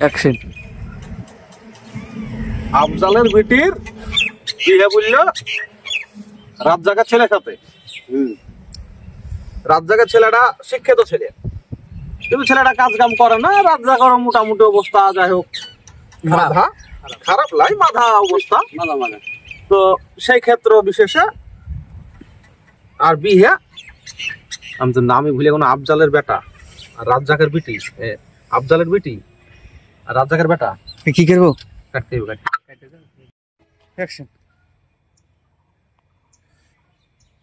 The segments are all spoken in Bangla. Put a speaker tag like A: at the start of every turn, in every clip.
A: অ্যাকশন।
B: আফজালের বেটির বিয়ে বললো রাত জাগার ছেলের সাথে। রাত জাগার ছেলেটা শিক্ষিত ছেলে, কিন্তু ছেলেটা কাজ কাম করে না, রাত জাগার মোটামুটি অবস্থা, যাই হোক মাথা খারাপ লাই, মাথা অবস্থা তো সেই ক্ষেত্র বিশেষে আর বিয়ে, আমি তো নামই ভুলে কোনো, আফজালের বেটা আর রাজ্জাকের বিটি, আফজালের বিটি আর রাজ্জাকের বেটা
A: কি করবো?
B: কাটতে হবে,
A: অ্যাকশন।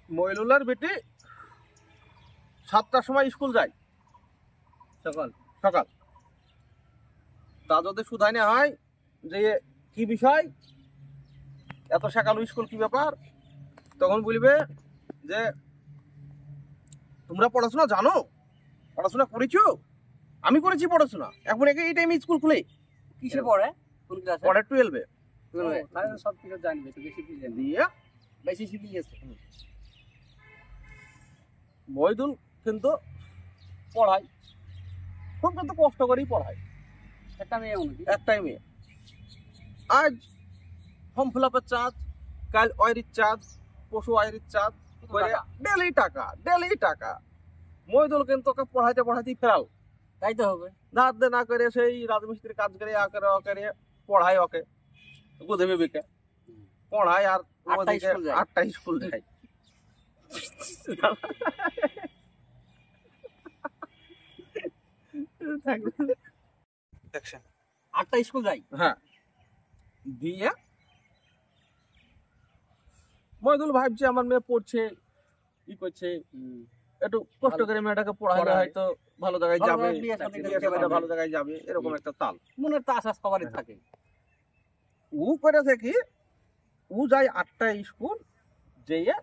B: মইনুলের বেটি 7টার সময় স্কুল যায়, সকাল সকাল। তা যদি শুধাই না হয় যে কি বিষয় এত সকাল স্কুল, কি ব্যাপার, তখন বলবে যে তোমরা পড়াশোনা জানো, পড়াশোনা করেছো? আমি করেছি পড়াশোনা। এখন এই টাইমে স্কুল খুলে
C: কিসে পড়ে? কোন ক্লাসে
B: পড়ে? 12-এ।
C: তাহলে সব কিছু জানবে তো, বেশি কি জানবে,
B: দিয়ে
C: বেশি শিখে গেছে।
B: মইদুল কিন্তু পড়ায়, খুব কিন্তু কষ্ট করেই পড়ায়।
C: একটা মেয়ে অনুযায়ী
B: একটাই মেয়ে। আজ ফর্ম ফিল আপের চার্জ, কাল ওয়ারির চার্জ, পশু ওয়ারির চার্জ করে ডেলি টাকা, ডেলি টাকা। মইদুল কিন্তু ওকে পড়াইতে পড়াইতেই ফেরাল।
C: তাই তো হবে,
B: ধার দে না করে সেই রাজমিস্ত্রির কাজ করে আকারে পড়ায়, ওকে গুধে বিকে পড়ায়, আর 8টা স্কুল যায়।
A: অ্যাকশন।
C: 8টা স্কুল যাই।
B: হ্যাঁ, দিয়ে মইদুল ভাবছে আমার মেয়ে পড়ছে, ই করছে, একটু কষ্ট করে মেয়েটাকে পড়াইলে হয়তো ভালো জায়গায় যাবে, ভালো জায়গায় যাবে, এরকম একটা তাল
C: মনের তো আশা সবারই থাকে।
B: ও করেছে কি, ও যায় 8টা স্কুল, যেয়ে